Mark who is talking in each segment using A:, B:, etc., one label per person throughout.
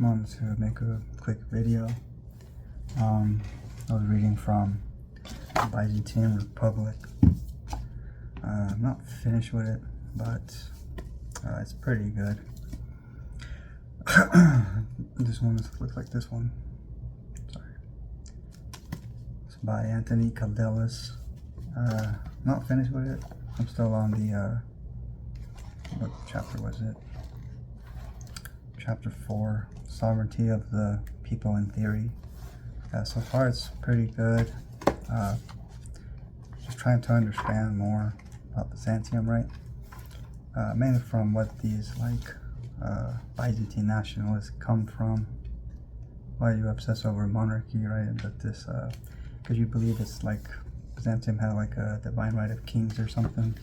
A: just wanted to make a quick video. I was reading from the Byzantine Republic. I'm not finished with it, but it's pretty good. This one looks like this one. Sorry. It's by Anthony Caldelis. Not finished with it. I'm still on the what chapter was it? Chapter 4, Sovereignty of the People in Theory. So far it's pretty good. Just trying to understand more about Byzantium, right? Mainly from what these Byzantine nationalists come from. Why you obsess over monarchy, right? But this, because you believe it's like Byzantium had like a divine right of kings or something.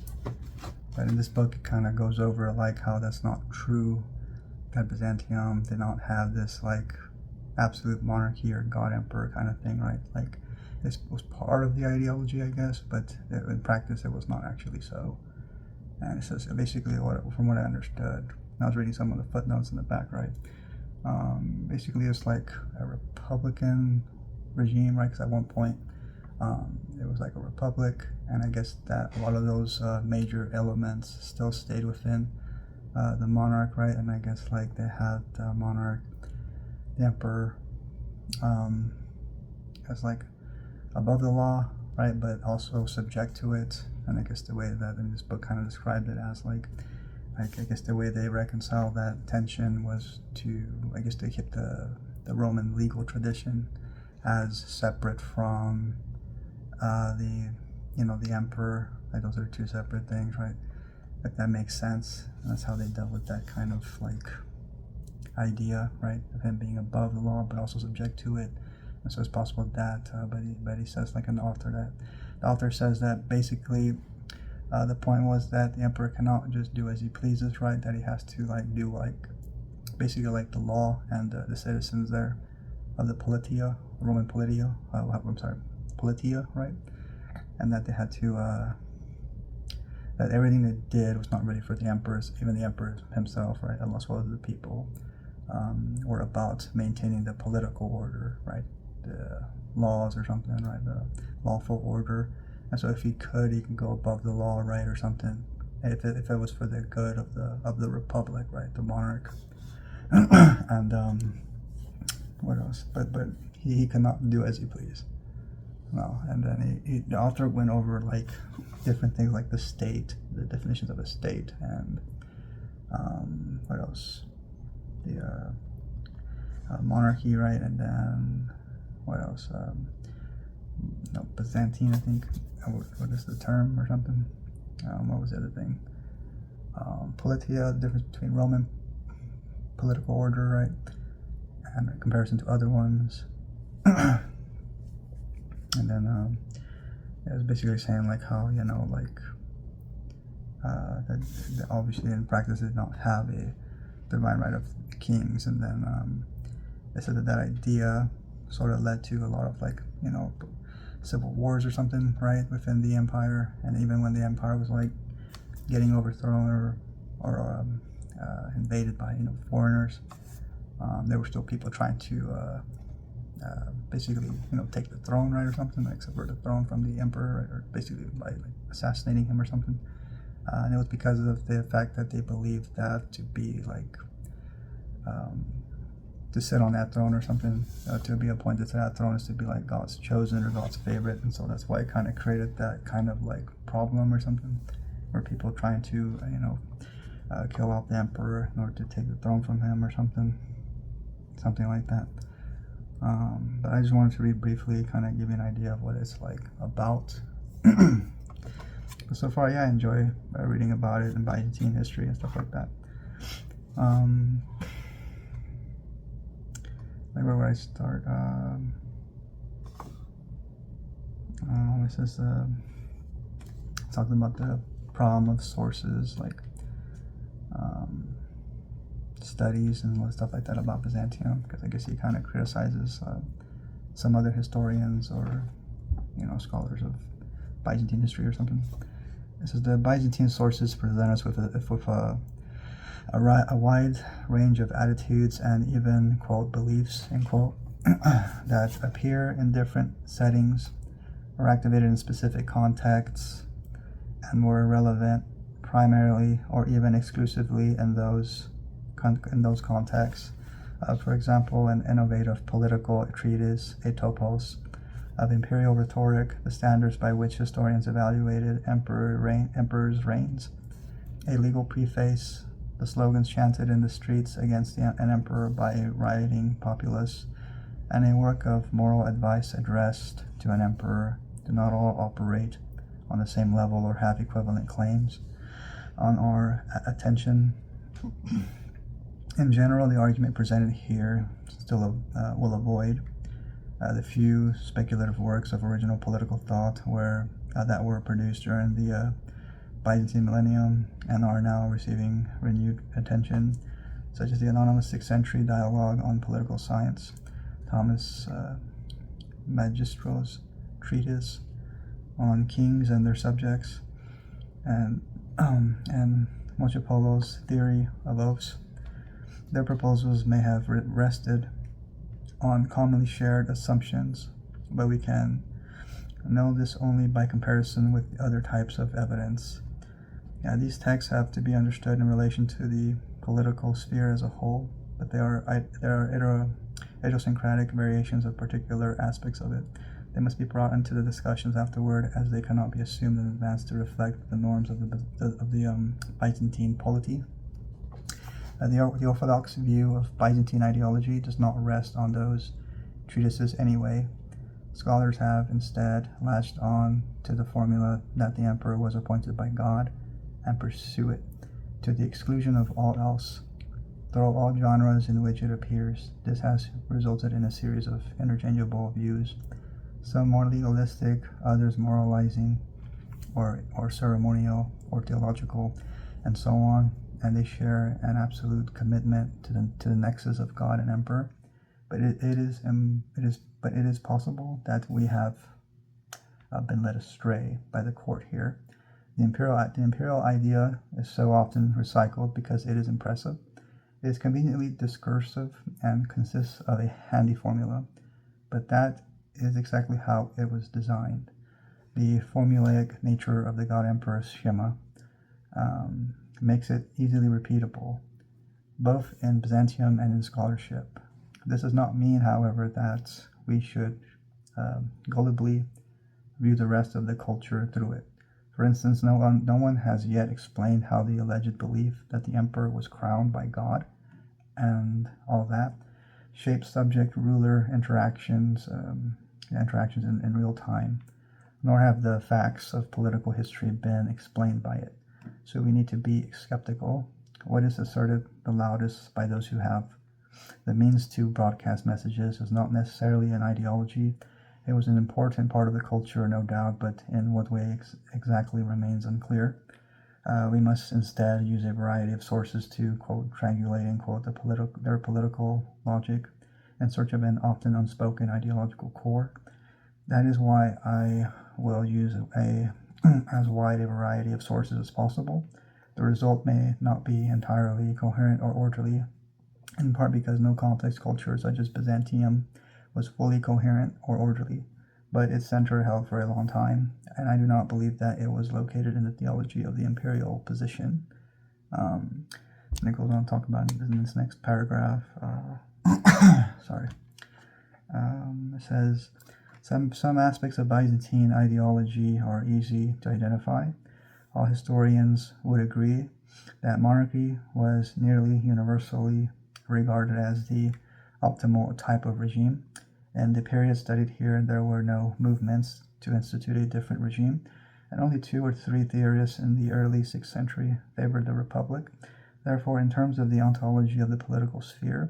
A: But in this book it kind of goes over like how that's not true. That Byzantium did not have this like absolute monarchy or god emperor kind of thing, right? Like this was part of the ideology, I guess, but in practice it was not actually so. And it says basically from what I understood, I was reading some of the footnotes in the back, right? Basically it's like a republican regime, right? Because at one point it was like a republic, and I guess that a lot of those major elements still stayed within the monarch, right? And I guess like they had the monarch, the emperor, as like above the law, right? But also subject to it. And I guess the way that in this book kind of described it as like I guess the way they reconciled that tension was to, I guess they kept the Roman legal tradition as separate from the emperor. Like those are two separate things, right? If that makes sense. And that's how they dealt with that kind of like idea, right, of him being above the law but also subject to it. And so it's possible that but he says, like, in the author says that basically the point was that the emperor cannot just do as he pleases, right? That he has to like do like basically like the law and the citizens there of the politia, Roman politia, politia, right? And that they had to that everything they did was not really for the emperors, even the emperor himself, right, and as well as the people, were about maintaining the political order, right, the laws or something, right, the lawful order. And so if he can go above the law, right, or something, if it was for the good of the republic, right, the monarch. And what else? But he cannot do as he please. No, and then the author went over like different things like the state, the definitions of a state, and what else? The monarchy, right? And then what else? Byzantine, I think. What is the term or something? What was the other thing? Politia, the difference between Roman political order, right, and in comparison to other ones. And then it was basically saying like how, like that obviously in practice did not have a divine right of kings. And then they said that idea sort of led to a lot of like civil wars or something, right, within the empire. And even when the empire was like getting overthrown or invaded by foreigners, there were still people trying to basically take the throne, right, or something, like subvert the throne from the emperor, right, or basically by like assassinating him or something. And it was because of the fact that they believed that to be like to sit on that throne or something, to be appointed to that throne is to be like God's chosen or God's favorite. And so that's why it kind of created that kind of like problem or something, where people trying to kill off the emperor in order to take the throne from him or something like that. But I just wanted to read briefly, kind of give you an idea of what it's like about. But so far, yeah, I enjoy reading about it and Byzantine history and stuff like that. Like where would I start? It says talking about the problem of sources, like studies and stuff like that about Byzantium, because I guess he kind of criticizes some other historians or scholars of Byzantine history or something. It says the Byzantine sources present us with a wide range of attitudes and even, quote, beliefs, end quote, that appear in different settings or activated in specific contexts and were relevant primarily or even exclusively in those contexts. For example, an innovative political treatise, a topos, of imperial rhetoric, the standards by which historians evaluated emperors' reigns, a legal preface, the slogans chanted in the streets against an emperor by a rioting populace, and a work of moral advice addressed to an emperor do not all operate on the same level or have equivalent claims on our attention. In general, the argument presented here still will avoid the few speculative works of original political thought that were produced during the Byzantine millennium and are now receiving renewed attention, such as the anonymous 6th century dialogue on political science, Thomas Magistro's treatise on kings and their subjects, and Mochopolo's theory of oaths. Their proposals may have rested on commonly shared assumptions, but we can know this only by comparison with other types of evidence. These texts have to be understood in relation to the political sphere as a whole, but there are idiosyncratic variations of particular aspects of it. They must be brought into the discussions afterward, as they cannot be assumed in advance to reflect the norms of the Byzantine polity. The orthodox view of Byzantine ideology does not rest on those treatises anyway. Scholars have instead latched on to the formula that the emperor was appointed by God and pursue it to the exclusion of all else, through all genres in which it appears. This has resulted in a series of interchangeable views, some more legalistic, others moralizing or ceremonial or theological, and so on. And they share an absolute commitment to the nexus of God and emperor. But it is possible that we have been led astray by the court here. The imperial idea is so often recycled because it is impressive. It is conveniently discursive and consists of a handy formula, but that is exactly how it was designed. The formulaic nature of the God Emperor schema makes it easily repeatable, both in Byzantium and in scholarship. This does not mean, however, that we should gullibly view the rest of the culture through it. For instance, no one has yet explained how the alleged belief that the emperor was crowned by God and all that shapes subject-ruler interactions in real time, nor have the facts of political history been explained by it. So we need to be skeptical. What is asserted the loudest by those who have the means to broadcast messages is not necessarily an ideology. It was an important part of the culture, no doubt, but in what way exactly remains unclear. We must instead use a variety of sources to, quote, triangulate, end quote, their political logic in search of an often unspoken ideological core. That is why I will use as wide a variety of sources as possible. The result may not be entirely coherent or orderly, in part because no complex culture such as Byzantium was fully coherent or orderly, but its center held for a long time, and I do not believe that it was located in the theology of the imperial position. And it goes on to talk about it in this next paragraph. It says, some aspects of Byzantine ideology are easy to identify. All historians would agree that monarchy was nearly universally regarded as the optimal type of regime. In the period studied here, there were no movements to institute a different regime, and only 2 or 3 theorists in the early 6th century favored the republic. Therefore, in terms of the ontology of the political sphere,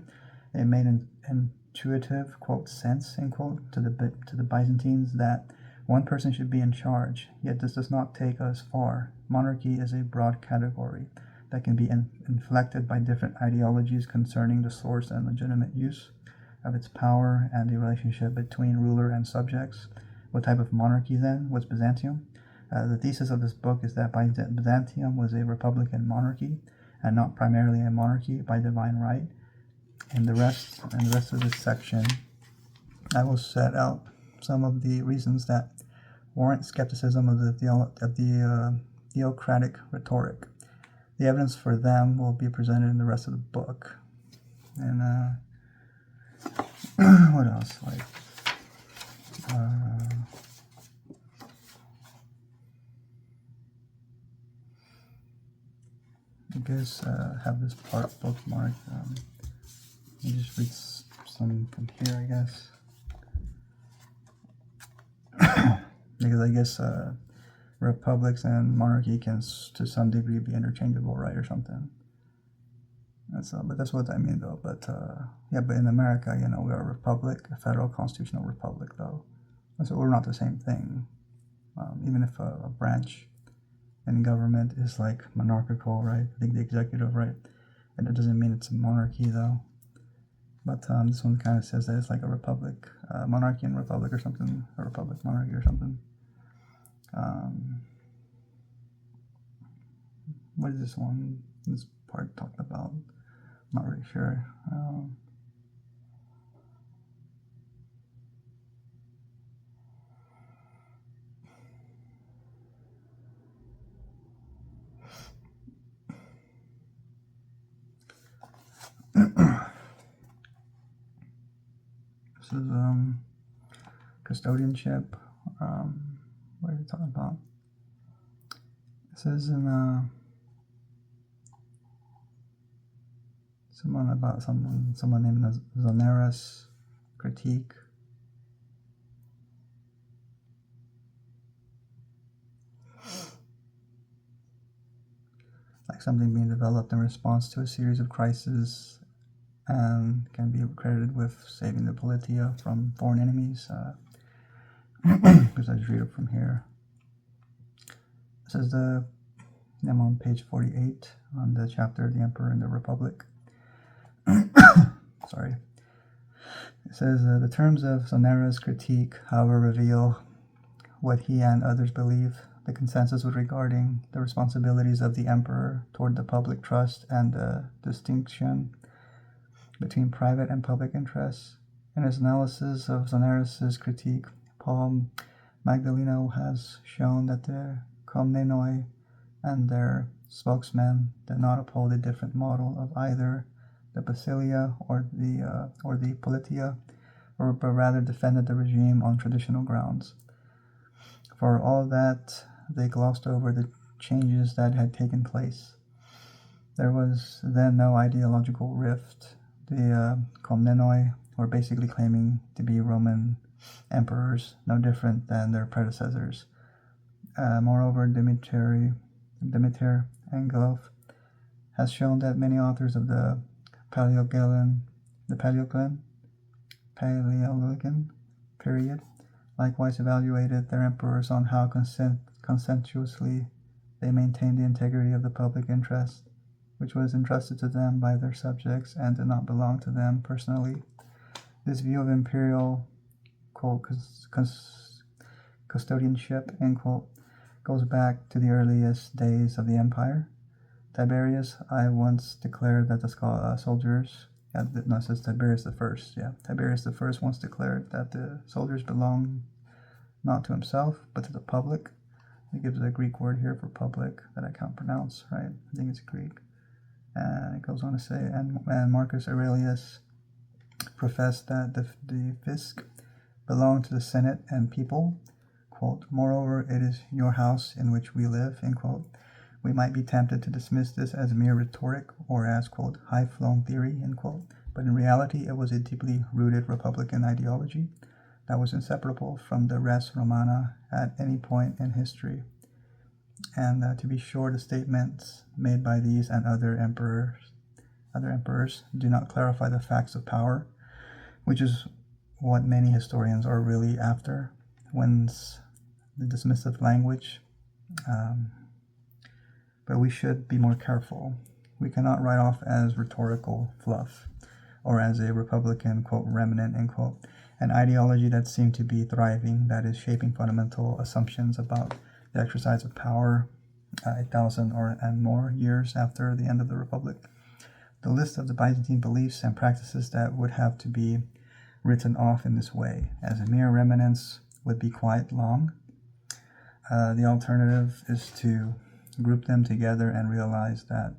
A: it made an intuitive, quote, sense, end quote, to the Byzantines that one person should be in charge. Yet this does not take us far. Monarchy is a broad category that can be inflected by different ideologies concerning the source and legitimate use of its power and the relationship between ruler and subjects. What type of monarchy then was Byzantium? The thesis of this book is that Byzantium was a republican monarchy, and not primarily a monarchy by divine right. And the rest of this section, I will set out some of the reasons that warrant skepticism of the theocratic rhetoric. The evidence for them will be presented in the rest of the book. And what else? Like, I guess have this part bookmarked. Let me just read some from here, I guess. Because I guess republics and monarchy can, to some degree, be interchangeable, right, or something. But that's what I mean, though. But yeah, but in America, you know, we are a republic, a federal constitutional republic, though. So we're not the same thing. Even if a branch in government is like monarchical, right? I think the executive, right? And it doesn't mean it's a monarchy, though. But this one kind of says that it's like a republic, monarchy and republic or something, a republic, monarchy or something. What is this one? This part talked about? I'm not really sure. This is custodianship. What are you talking about? This is in someone named Zonaras critique. Like something being developed in response to a series of crises and can be credited with saving the politia from foreign enemies. Because I just read it from here. This is I'm on page 48 on the chapter The Emperor and the Republic. Sorry. It says, the terms of Zonera's critique, however, reveal what he and others believe, the consensus regarding the responsibilities of the emperor toward the public trust and the distinction between private and public interests. In his analysis of Zonera's critique, Paul Magdaleno has shown that the Komnenoi and their spokesmen did not uphold a different model of either the basilia or the politia, but rather defended the regime on traditional grounds. For all that, they glossed over the changes that had taken place. There was then no ideological rift. The Komnenoi were basically claiming to be Roman emperors, no different than their predecessors. Moreover, Dimitar Angelov has shown that many authors of the Paleolithic period likewise evaluated their emperors on how conscientiously they maintained the integrity of the public interest, which was entrusted to them by their subjects and did not belong to them personally. This view of imperial, quote, custodianship, end quote, goes back to the earliest days of the empire. Tiberius, I once declared that the soldiers, it says Tiberius the First, Tiberius the First once declared that the soldiers belonged not to himself, but to the public. It gives a Greek word here for public that I can't pronounce, right? I think it's Greek. And it goes on to say, and Marcus Aurelius professed that the fisc belonged to the Senate and people, quote, moreover, it is your house in which we live, end quote. We might be tempted to dismiss this as mere rhetoric or as, quote, high-flown theory, end quote, but in reality it was a deeply rooted Republican ideology that was inseparable from the res romana at any point in history. And to be sure, the statements made by these and other emperors do not clarify the facts of power, which is what many historians are really after, whence the dismissive language. But we should be more careful. We cannot write off as rhetorical fluff or as a Republican, quote, remnant, end quote, an ideology that seemed to be thriving, that is shaping fundamental assumptions about the exercise of power 1,000 and more years after the end of the Republic. The list of the Byzantine beliefs and practices that would have to be written off in this way, as a mere remnants, would be quite long. The alternative is to group them together and realize that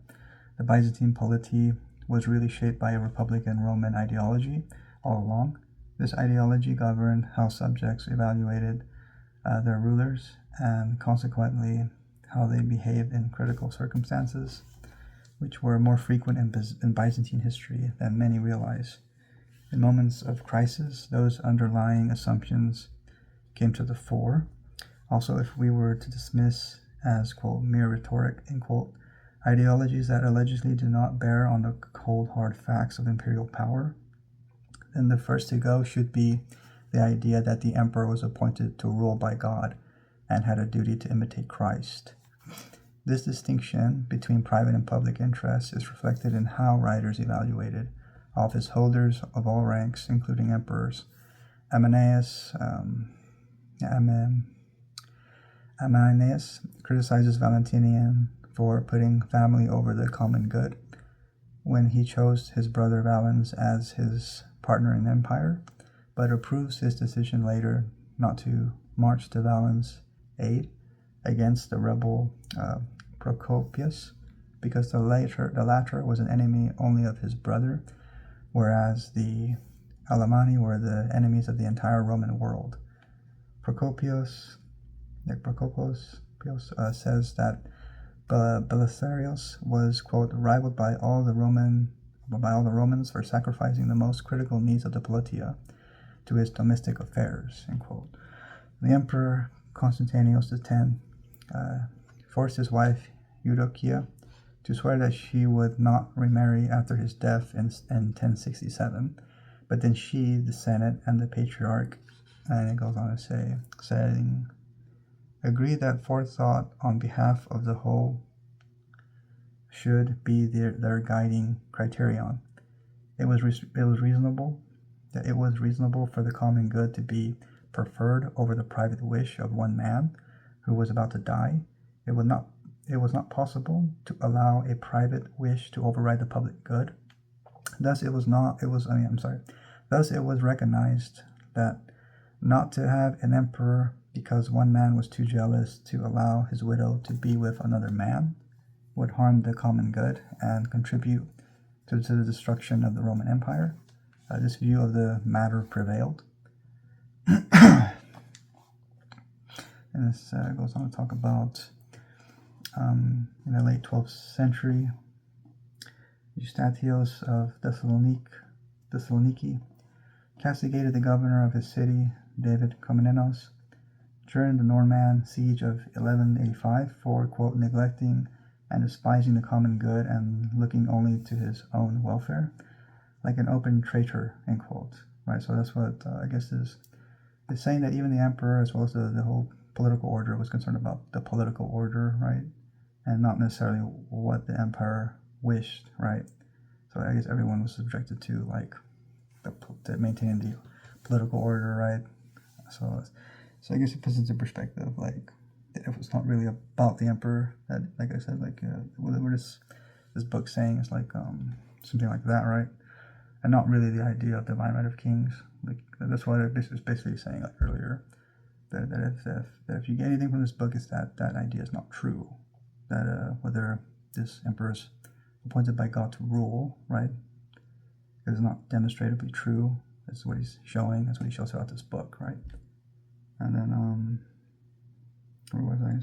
A: the Byzantine polity was really shaped by a Republican Roman ideology all along. This ideology governed how subjects evaluated their rulers and consequently how they behaved in critical circumstances, which were more frequent in Byzantine history than many realize. In moments of crisis, those underlying assumptions came to the fore. Also, if we were to dismiss as, quote, mere rhetoric, end quote, ideologies that allegedly do not bear on the cold, hard facts of imperial power, then the first to go should be the idea that the emperor was appointed to rule by God and had a duty to imitate Christ. This distinction between private and public interests is reflected in how writers evaluated office holders of all ranks, including emperors. Ammianus criticizes Valentinian for putting family over the common good when he chose his brother Valens as his partner in empire, but approves his decision later not to march to Valens' aid against the rebel Procopius, because the latter was an enemy only of his brother, whereas the Alemanni were the enemies of the entire Roman world. Procopius says that Belisarius was, quote, rivaled by all the Romans for sacrificing the most critical needs of the politia to his domestic affairs, end quote. The Emperor Constantinos X forced his wife Eudokia to swear that she would not remarry after his death in 1067, but then she, the Senate, and the Patriarch, and it goes on to say, saying, agreed that forethought on behalf of the whole should be their guiding criterion. It was reasonable for the common good to be preferred over the private wish of one man who was about to die. It was not possible to allow a private wish to override the public good. Thus it was recognized that not to have an emperor because one man was too jealous to allow his widow to be with another man would harm the common good and contribute to the destruction of the Roman Empire. This view of the matter prevailed. And this goes on to talk about, in the late 12th century, Eustathios of Thessaloniki castigated the governor of his city, David Komnenos, during the Norman siege of 1185 for, quote, neglecting and despising the common good and looking only to his own welfare, like an open traitor, end quote. Right, so that's what I guess is saying that even the emperor, as well as the whole political order, was concerned about the political order, right, and not necessarily what the empire wished, right. So I guess everyone was subjected to like to maintain the political order, right. So I guess it puts into perspective, like, it was not really about the emperor. That, like I said, like what this book saying is like something like that, right? And not really the idea of divine right of kings. Like that's what this is basically saying, like earlier, that if you get anything from this book, is that idea is not true. That whether this emperor is appointed by God to rule, right, is not demonstratively true. That's what he's showing. That's what he shows throughout this book, right? And then where was I? It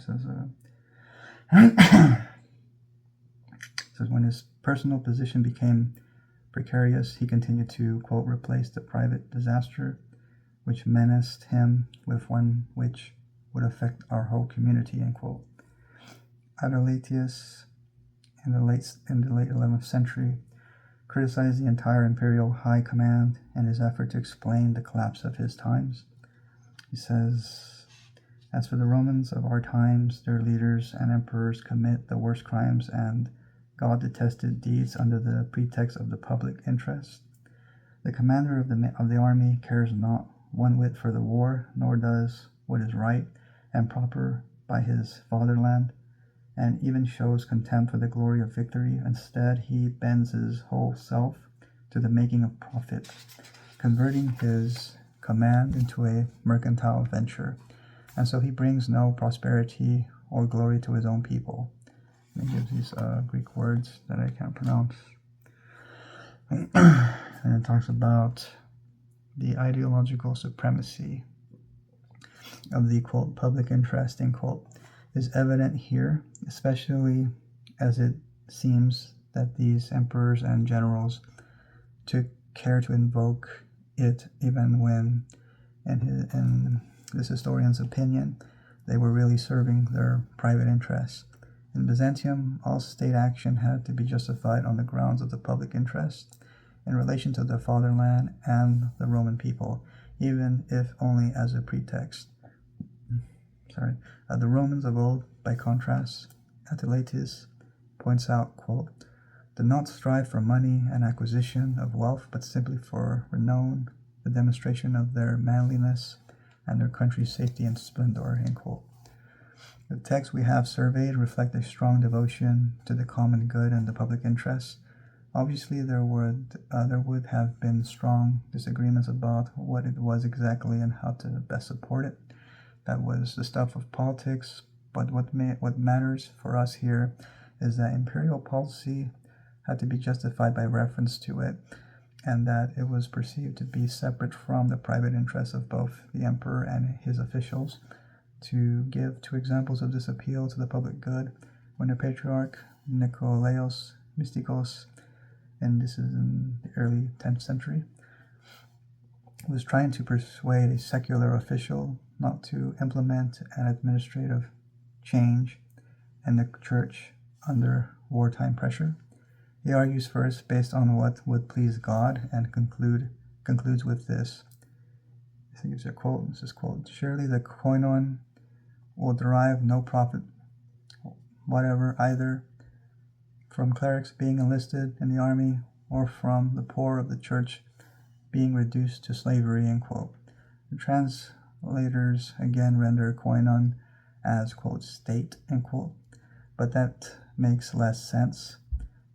A: says when his personal position became precarious, he continued to, quote, replace the private disaster which menaced him with one which would affect our whole community, end quote. Adelatius, in the late 11th century, criticized the entire imperial high command in his effort to explain the collapse of his times. He says, as for the Romans of our times, their leaders and emperors commit the worst crimes and God-detested deeds under the pretext of the public interest. The commander of the army cares not one whit for the war, nor does what is right and proper by his fatherland. and even shows contempt for the glory of victory. Instead, he bends his whole self to the making of profit, converting his command into a mercantile venture. And so he brings no prosperity or glory to his own people. And he gives these Greek words that I can't pronounce. And it talks about the ideological supremacy of the, quote, public interest, end quote, is evident here, especially as it seems that these emperors and generals took care to invoke it even when, in this historian's opinion, they were really serving their private interests. In Byzantium, all state action had to be justified on the grounds of the public interest in relation to the fatherland and the Roman people, even if only as a pretext. The Romans of old, by contrast, Attilatus points out, quote, did not strive for money and acquisition of wealth, but simply for renown, the demonstration of their manliness, and their country's safety and splendor, end quote. The texts we have surveyed reflect a strong devotion to the common good and the public interest. Obviously, there would have been strong disagreements about what it was exactly and how to best support it. That was the stuff of politics, but what matters for us here is that imperial policy had to be justified by reference to it, and that it was perceived to be separate from the private interests of both the emperor and his officials. To give two examples of this appeal to the public good, when the patriarch Nikolaos Mystikos, and this is in the early 10th century, was trying to persuade a secular official not to implement an administrative change in the church under wartime pressure. He argues first based on what would please God and concludes with this. He gives a quote. This is quote, surely the koinon will derive no profit whatever either from clerics being enlisted in the army or from the poor of the church being reduced to slavery, end quote. The translators again render koinon as, quote, state, end quote, but that makes less sense.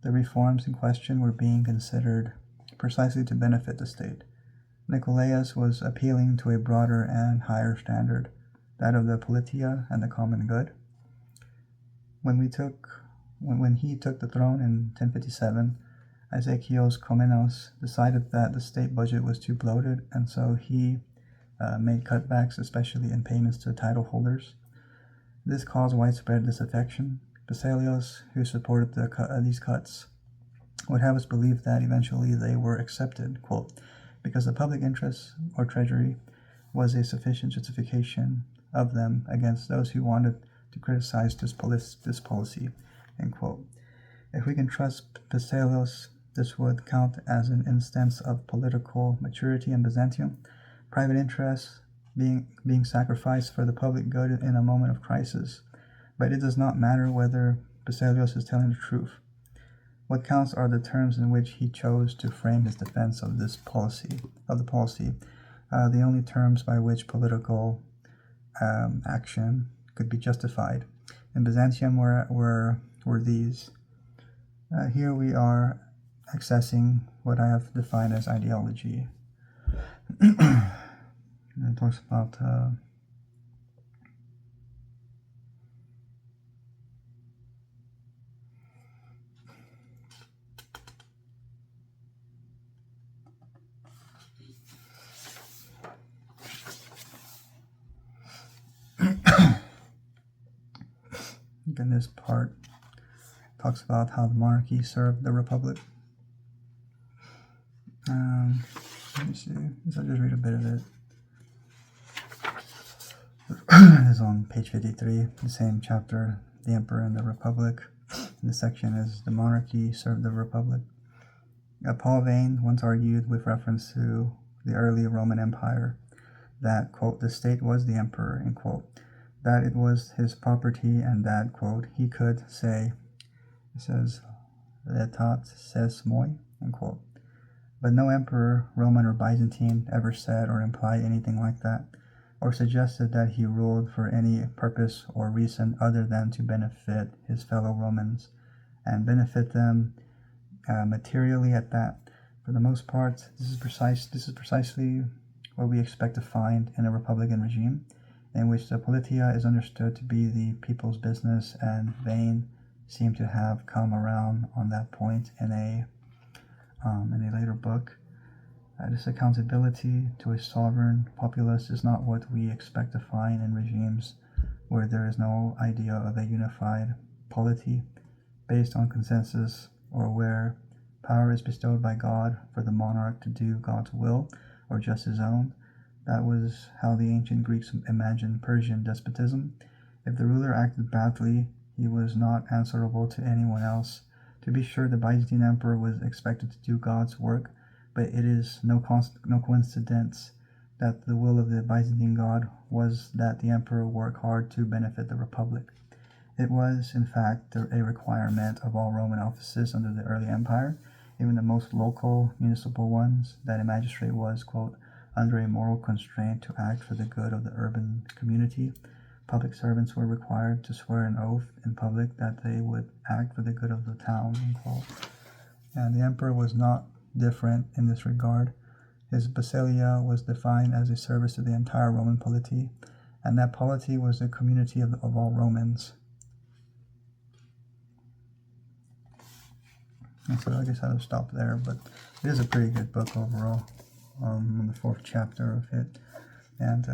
A: The reforms in question were being considered precisely to benefit the state. Nicolaus was appealing to a broader and higher standard, that of the politia and the common good. When he took the throne in 1057, Ezekios Komnenos decided that the state budget was too bloated, and so he made cutbacks, especially in payments to title holders. This caused widespread disaffection. Pseudo, who supported these cuts, would have us believe that eventually they were accepted, quote, because the public interest or treasury was a sufficient justification of them against those who wanted to criticize this policy, end quote. If we can trust Pseudo, this would count as an instance of political maturity in Byzantium, private interests being sacrificed for the public good in a moment of crisis. But it does not matter whether Pseudo is telling the truth. What counts are the terms in which he chose to frame his defense of the policy, the only terms by which political action could be justified. In Byzantium were these. Here we are accessing what I have defined as ideology. It talks about in this part talks about how the monarchy served the republic. Let me see. I'll just read a bit of it. It's on page 53, the same chapter, the Emperor and the Republic. The section is the monarchy served the republic. Paul Vane once argued with reference to the early Roman Empire that, quote, the state was the emperor, end quote, that it was his property, and that, quote, he could say, it says, letat ses moi, end quote. But no emperor, Roman or Byzantine, ever said or implied anything like that. or suggested that he ruled for any purpose or reason other than to benefit his fellow Romans, and benefit them materially at that. For the most part, this is precisely what we expect to find in a republican regime, in which the politia is understood to be the people's business, and Vane seemed to have come around on that point in a later book. This accountability to a sovereign populace is not what we expect to find in regimes where there is no idea of a unified polity based on consensus, or where power is bestowed by God for the monarch to do God's will or just his own. That was how the ancient Greeks imagined Persian despotism. If the ruler acted badly, he was not answerable to anyone else. To be sure, the Byzantine emperor was expected to do God's work, but it is no coincidence that the will of the Byzantine God was that the emperor work hard to benefit the republic. It was, in fact, a requirement of all Roman offices under the early empire, even the most local municipal ones, that a magistrate was, quote, under a moral constraint to act for the good of the urban community. Public servants were required to swear an oath in public that they would act for the good of the town, unquote. And the emperor was not different in this regard. His basilia was defined as a service to the entire Roman polity, and that polity was the community of all Romans. And so I guess I'll stop there, but it is a pretty good book overall, on the 4th chapter of it. And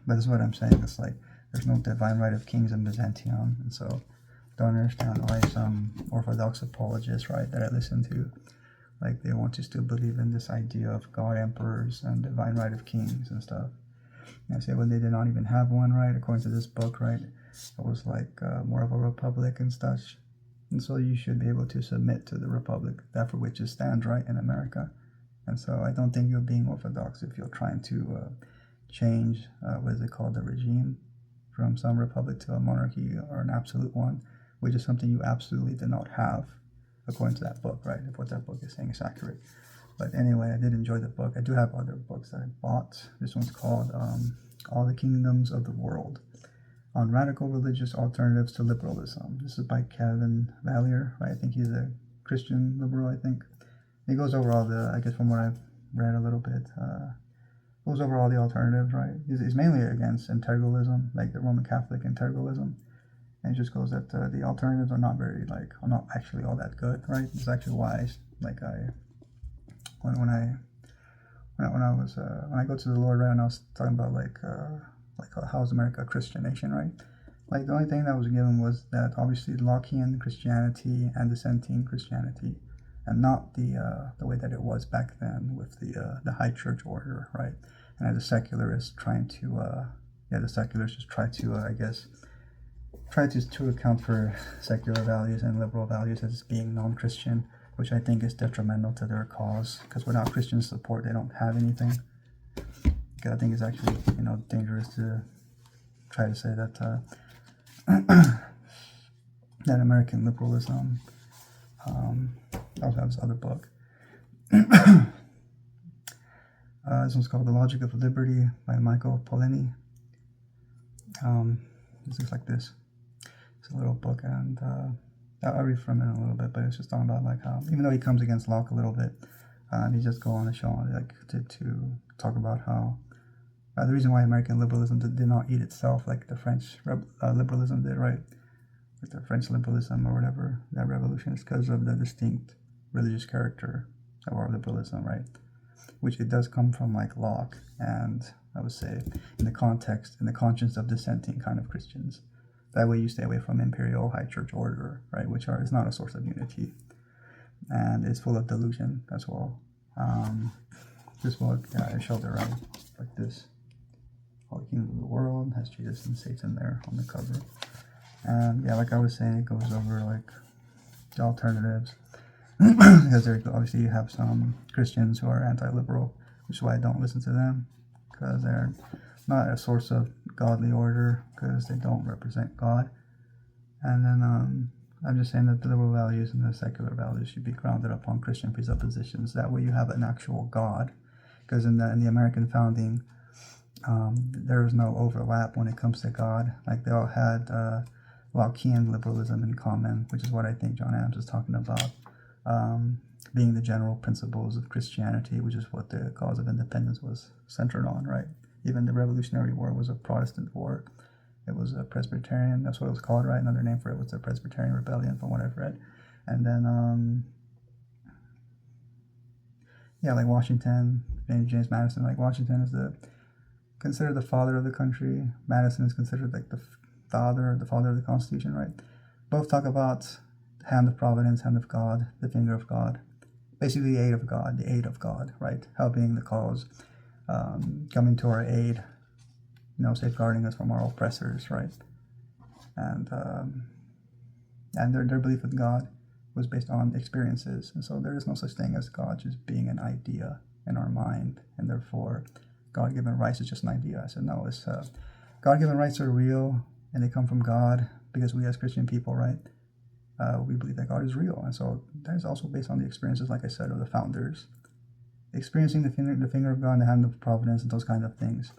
A: but that's what I'm saying. It's like there's no divine right of kings in Byzantium, and so I don't understand why some Orthodox apologists, right, that I listen to, like they want to still believe in this idea of God emperors and divine right of kings and stuff. And I say, well, they did not even have one, right? According to this book, right, it was like more of a republic and such. And so you should be able to submit to the republic, that for which it stands, right, in America. And so I don't think you're being orthodox if you're trying to change, what is it called, the regime, from some republic to a monarchy or an absolute one, which is something you absolutely did not have, according to that book, right? If what that book is saying is accurate. But anyway, I did enjoy the book. I do have other books that I bought. This one's called All the Kingdoms of the World, on Radical Religious Alternatives to Liberalism. This is by Kevin Valier, right? I think he's a Christian liberal, I think. He goes over all the, I guess from what I've read a little bit, goes over all the alternatives, right? He's mainly against integralism, like the Roman Catholic integralism. And it just goes that the alternatives are not are not actually all that good, right? It's actually wise. Like when I go to the Lord, right, and I was talking about like how is America a Christian nation, right? Like the only thing that was given was that obviously Lockean Christianity and dissenting Christianity, and not the way that it was back then with the high church order, right? And the secularists trying to the secularists just try to I guess try to account for secular values and liberal values as being non-Christian, which I think is detrimental to their cause, because without Christian support they don't have anything. I think it's actually dangerous to try to say that that American liberalism. I also have this other book. This one's called The Logic of Liberty by Michael Polanyi. This looks like this. It's a little book, and I'll read from it a little bit, but it's just talking about like how, even though he comes against Locke a little bit, he just go on and show like to talk about how the reason why American liberalism did not eat itself like the French liberalism did, right? Like the French liberalism or whatever, that revolution, is because of the distinct religious character of our liberalism, right? Which it does come from like Locke, and I would say in the conscience of dissenting kind of Christians. That way you stay away from imperial high church order, right? Which is not a source of unity, and it's full of delusion as well. This book, I showed it right, like this. All the Kingdoms of the World has Jesus and Satan there on the cover. And yeah, like I was saying, it goes over like the alternatives. Because there, obviously you have some Christians who are anti-liberal, which is why I don't listen to them, because they're not a source of godly order, because they don't represent God. And then I'm just saying that the liberal values and the secular values should be grounded upon Christian presuppositions. That way you have an actual God, because in the American founding, there was no overlap when it comes to God. Like they all had Lockean liberalism in common, which is what I think John Adams is talking about, being the general principles of Christianity, which is what the cause of independence was centered on, right? Even the Revolutionary War was a Protestant war. It was a Presbyterian, that's what it was called, right? Another name for it was the Presbyterian Rebellion, from what I've read. And then, yeah, like Washington, James Madison, like Washington is considered the father of the country. Madison is considered like the father of the Constitution, right? Both talk about hand of providence, hand of God, the finger of God, basically the aid of God, right? Helping the cause, coming to our aid, safeguarding us from our oppressors, right? And their belief in God was based on experiences, and so there is no such thing as God just being an idea in our mind, and therefore God-given rights is just an idea. I said no, it's God-given rights are real, and they come from God, because we as Christian people, right, we believe that God is real, and so that is also based on the experiences, like I said, of the founders, experiencing the finger of God and the hand of providence and those kind of things.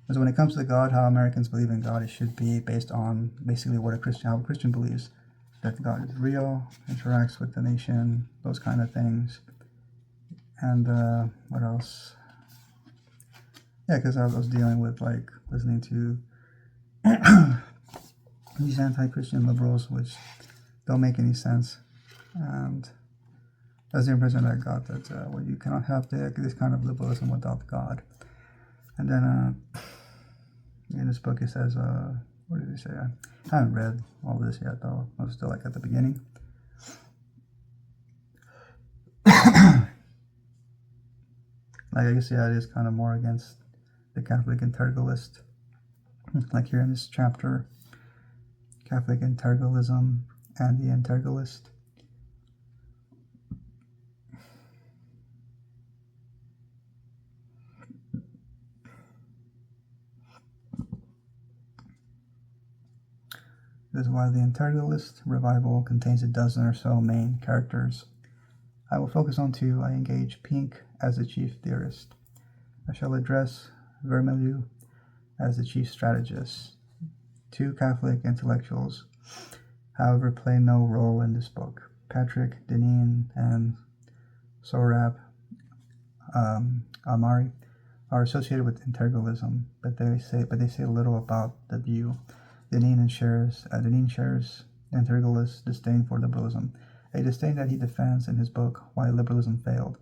A: And so when it comes to God, how Americans believe in God, it should be based on basically how a Christian believes, that God is real, interacts with the nation, those kind of things. And what else? Yeah, because I was dealing with like listening to these anti-Christian liberals, which don't make any sense. And that's the impression that I got, that you cannot have this kind of liberalism without God. And then in this book it says, what did he say? I haven't read all this yet, though. I was still like at the beginning. Like, I guess, yeah, it is kind of more against the Catholic integralist. Like here in this chapter, Catholic integralism and the integralist. This is why the integralist revival contains a dozen or so main characters. I will focus on two. I engage Pink as the chief theorist. I shall address Vermilieu as the chief strategist. Two Catholic intellectuals, however, play no role in this book. Patrick Deneen and Sohrab Ahmari are associated with integralism, but they say little about the view. Deneen shares integralist disdain for liberalism, a disdain that he defends in his book Why Liberalism Failed,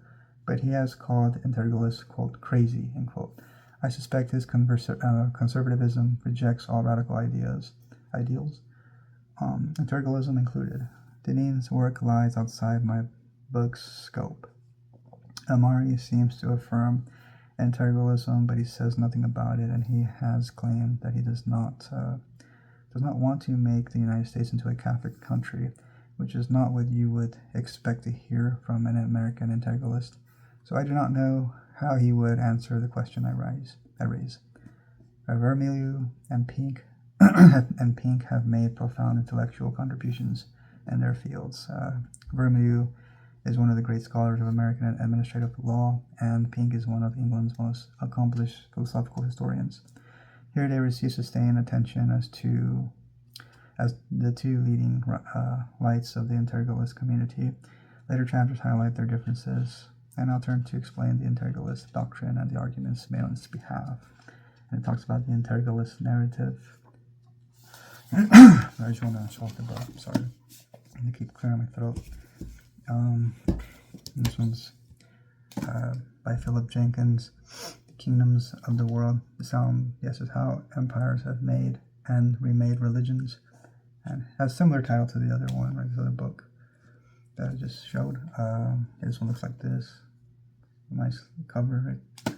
A: but he has called integralists, quote, crazy, end quote. I suspect his conservatism rejects all radical ideals, integralism included. Deneen's work lies outside my book's scope. Amari seems to affirm integralism, but he says nothing about it, and he has claimed that he does not want to make the United States into a Catholic country, which is not what you would expect to hear from an American integralist. So I do not know how he would answer the question I raise. Vermilieu and Pink have made profound intellectual contributions in their fields. Vermilieu is one of the great scholars of American administrative law, and Pink is one of England's most accomplished philosophical historians. Here they receive sustained attention as the two leading lights of the integralist community. Later chapters highlight their differences, and I'll turn to explain the integralist doctrine and the arguments made on its behalf. And it talks about the integralist narrative. I just want to talk about, sorry, I'm going to keep clearing my throat. This one's by Philip Jenkins. Kingdoms of the World. The sound, yes, is how empires have made and remade religions, and has a similar title to the other one, right? This other book that I just showed. This one looks like this. Nice cover, right?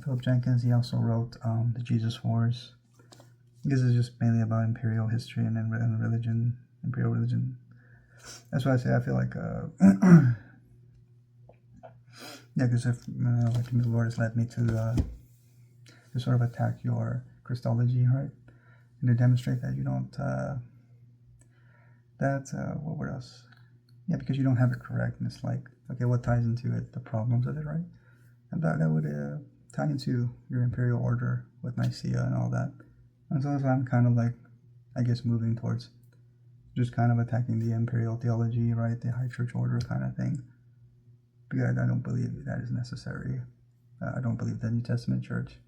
A: Philip Jenkins, he also wrote The Jesus Wars. This is just mainly about imperial history and religion, imperial religion. That's why I say I feel like yeah, because if like the Lord has led me to sort of attack your Christology, right, and to demonstrate that you don't what word else? Yeah, because you don't have it correct, and it's like, okay, what ties into it? The problems of it, right? And that would tie into your imperial order with Nicaea and all that. And so that's why I'm kind of like, I guess, moving towards just kind of attacking the imperial theology, right? The high church order kind of thing. Because I don't believe that is necessary. I don't believe the New Testament church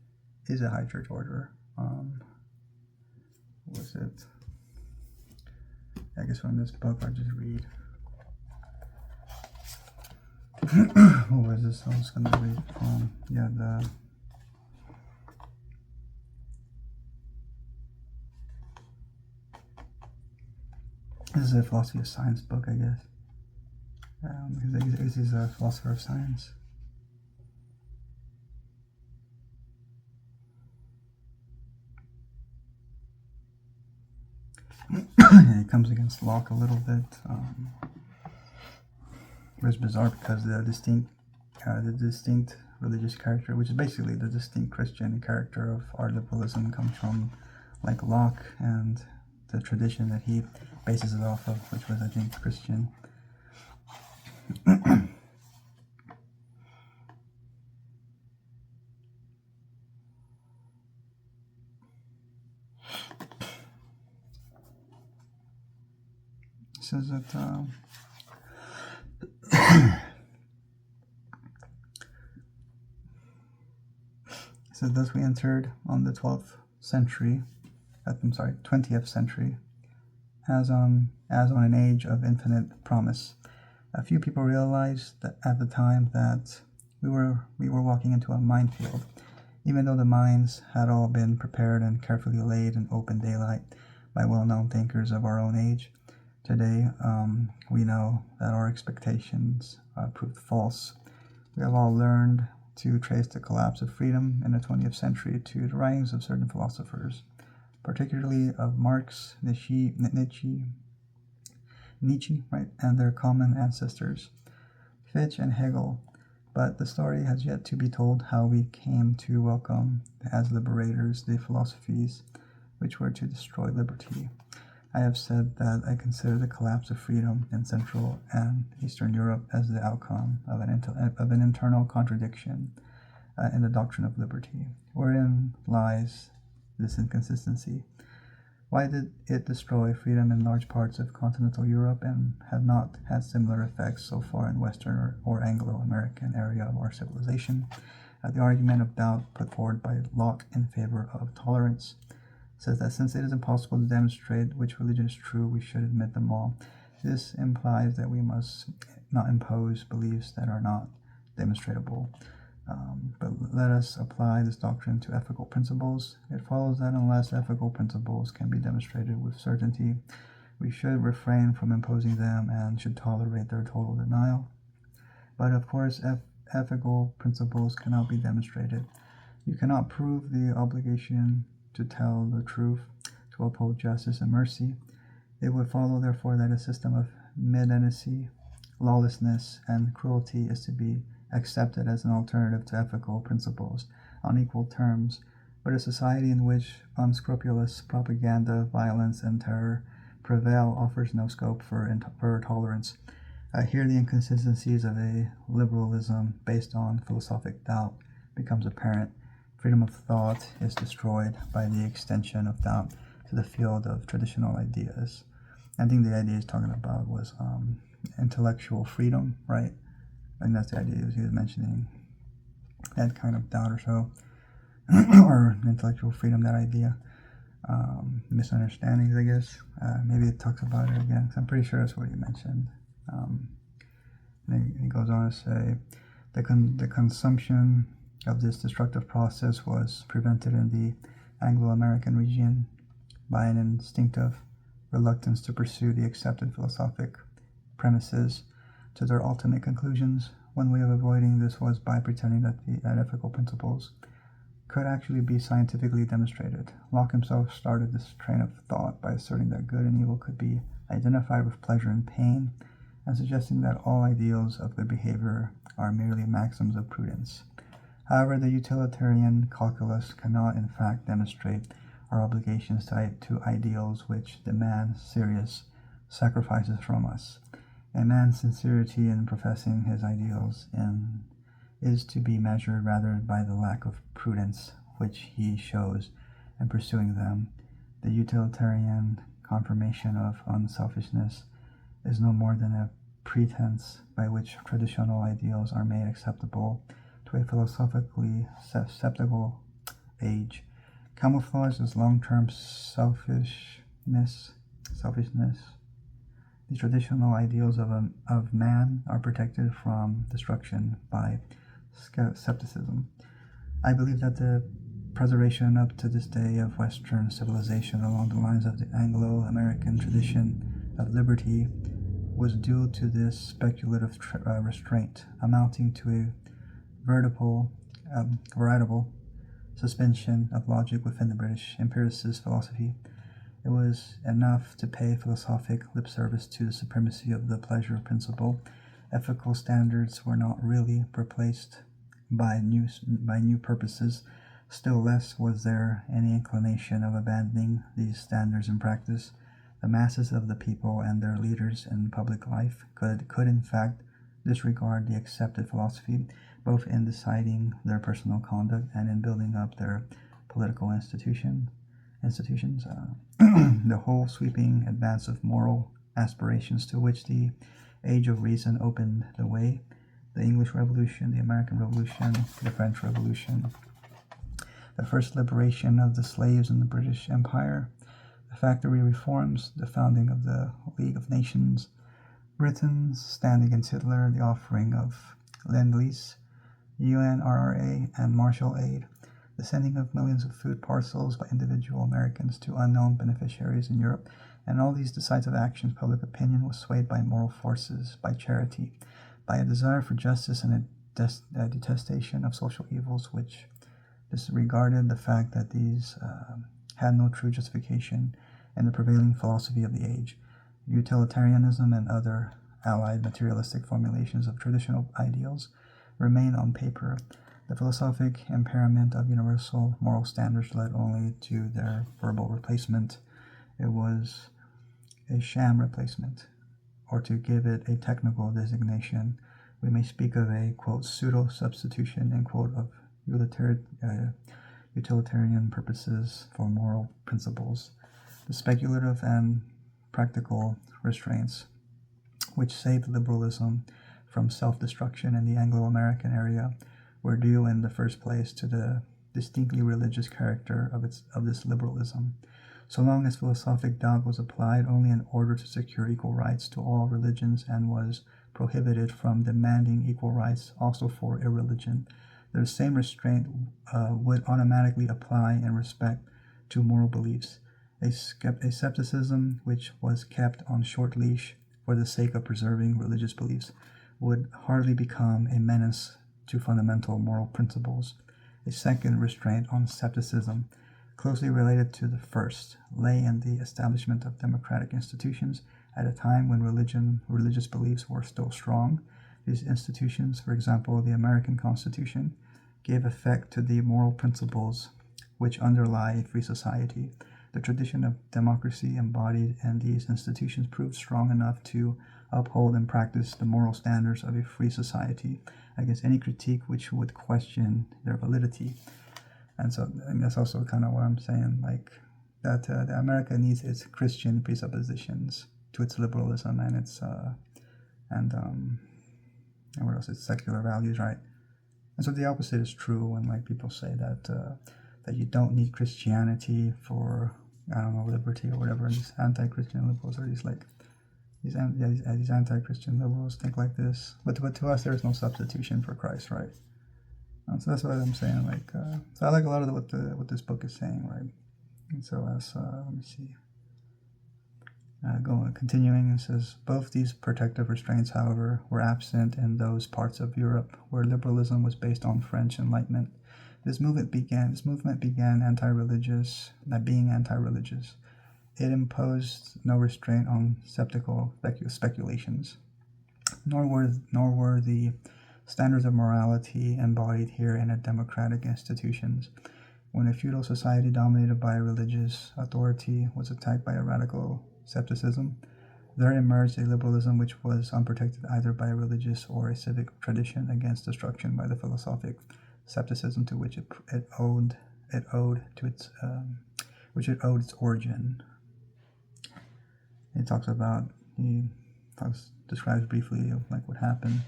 A: is a high church order. What was it? I guess from this book I'll just read. What was this? I was going to read from, this is a philosophy of science book, I guess. This is a philosopher of science. It comes against Locke a little bit. It's bizarre because the distinct religious character, which is basically the distinct Christian character of our liberalism, comes from like Locke and the tradition that he bases it off of, which was, I think, Christian. It says that so thus we entered on the 20th century, as on an age of infinite promise. A few people realized that at the time that we were walking into a minefield, even though the mines had all been prepared and carefully laid in open daylight by well-known thinkers of our own age. Today, we know that our expectations proved false. We have all learned to trace the collapse of freedom in the 20th century to the writings of certain philosophers, particularly of Marx, Nietzsche, right, and their common ancestors, Fichte and Hegel. But the story has yet to be told how we came to welcome as liberators the philosophies which were to destroy liberty. I have said that I consider the collapse of freedom in Central and Eastern Europe as the outcome of an internal contradiction in the doctrine of liberty. Wherein lies this inconsistency? Why did it destroy freedom in large parts of continental Europe and have not had similar effects so far in Western or Anglo-American area of our civilization? The argument of doubt put forward by Locke in favor of tolerance says that since it is impossible to demonstrate which religion is true, we should admit them all. This implies that we must not impose beliefs that are not demonstrable. But let us apply this doctrine to ethical principles. It follows that unless ethical principles can be demonstrated with certainty, we should refrain from imposing them and should tolerate their total denial. But of course, ethical principles cannot be demonstrated. You cannot prove the obligation to tell the truth, to uphold justice and mercy. It would follow, therefore, that a system of malignancy, lawlessness, and cruelty is to be accepted as an alternative to ethical principles on equal terms. But a society in which unscrupulous propaganda, violence, and terror prevail offers no scope for tolerance. Here the inconsistencies of a liberalism based on philosophic doubt becomes apparent. Freedom of thought is destroyed by the extension of doubt to the field of traditional ideas. I think the idea he's talking about was intellectual freedom, right? And that's the idea he was mentioning. That kind of doubt or so, or intellectual freedom, that idea. Misunderstandings, I guess. Maybe it talks about it again, 'cause I'm pretty sure that's what he mentioned. And he goes on to say, the consumption of this destructive process was prevented in the Anglo-American region by an instinctive reluctance to pursue the accepted philosophic premises to their ultimate conclusions. One way of avoiding this was by pretending that ethical principles could actually be scientifically demonstrated. Locke himself started this train of thought by asserting that good and evil could be identified with pleasure and pain, and suggesting that all ideals of good behavior are merely maxims of prudence. However, the utilitarian calculus cannot in fact demonstrate our obligations to ideals which demand serious sacrifices from us. A man's sincerity in professing his ideals is to be measured rather by the lack of prudence which he shows in pursuing them. The utilitarian confirmation of unselfishness is no more than a pretense by which traditional ideals are made acceptable to a philosophically skeptical age. Camouflaged as long-term selfishness. The traditional ideals of man are protected from destruction by skepticism. I believe that the preservation up to this day of Western civilization along the lines of the Anglo-American tradition of liberty was due to this speculative restraint, amounting to a veritable suspension of logic within the British empiricist philosophy. It was enough to pay philosophic lip service to the supremacy of the pleasure principle. Ethical standards were not really replaced by new purposes. Still less was there any inclination of abandoning these standards in practice. The masses of the people and their leaders in public life could in fact disregard the accepted philosophy, both in deciding their personal conduct and in building up their political institutions. The whole sweeping advance of moral aspirations to which the Age of Reason opened the way, the English Revolution, the American Revolution, the French Revolution, the first liberation of the slaves in the British Empire, the factory reforms, the founding of the League of Nations, Britain's stand against Hitler, the offering of Lend-Lease, UNRRA, and Marshall Aid, the sending of millions of food parcels by individual Americans to unknown beneficiaries in Europe, and all these decisive actions, public opinion was swayed by moral forces, by charity, by a desire for justice and a detestation of social evils which disregarded the fact that these had no true justification in the prevailing philosophy of the age. Utilitarianism and other allied materialistic formulations of traditional ideals remain on paper. The philosophic impairment of universal moral standards led only to their verbal replacement. It was a sham replacement, or to give it a technical designation, we may speak of a, quote, pseudo-substitution, end quote, of utilitarian purposes for moral principles. The speculative and practical restraints which saved liberalism from self-destruction in the Anglo-American area were due in the first place to the distinctly religious character of this liberalism. So long as philosophic doubt was applied only in order to secure equal rights to all religions and was prohibited from demanding equal rights also for irreligion, the same restraint would automatically apply in respect to moral beliefs. A skepticism which was kept on short leash for the sake of preserving religious beliefs would hardly become a menace to fundamental moral principles. A second restraint on skepticism, closely related to the first, lay in the establishment of democratic institutions at a time when religious beliefs were still strong. These institutions, for example, the American Constitution, gave effect to the moral principles which underlie a free society. The tradition of democracy embodied in these institutions proved strong enough to uphold and practice the moral standards of a free society against any critique which would question their validity. And that's also kind of what I'm saying, like that America needs its Christian presuppositions to its liberalism and its and what else? Its secular values, right? And so the opposite is true when like people say that that you don't need Christianity for, I don't know, liberty or whatever. And these anti-Christian liberals are these anti-Christian liberals think like this. But to us, there is no substitution for Christ, right? So that's what I'm saying. Like, so I like a lot of what this book is saying, right? And so as let me see. Continuing, it says, both these protective restraints, however, were absent in those parts of Europe where liberalism was based on French Enlightenment. This movement began being anti-religious. It imposed no restraint on skeptical speculations, nor were the standards of morality embodied here in a democratic institutions. When a feudal society dominated by a religious authority was attacked by a radical skepticism, There emerged a liberalism which was unprotected either by a religious or a civic tradition against destruction by the philosophic skepticism to which it owed its origin. Describes briefly of like what happened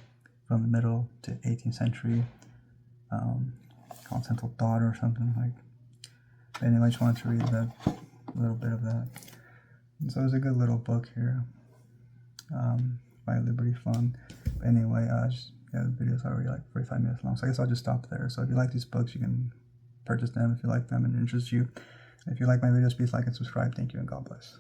A: from the middle to 18th century, continental thought or something like. But anyway, I just wanted to read a little bit of that. And so it's a good little book here, by Liberty Fund. But anyway, the video's already like 45 minutes long, so I guess I'll just stop there. So if you like these books, you can purchase them if you like them and it interests you. If you like my videos, please like and subscribe. Thank you and God bless.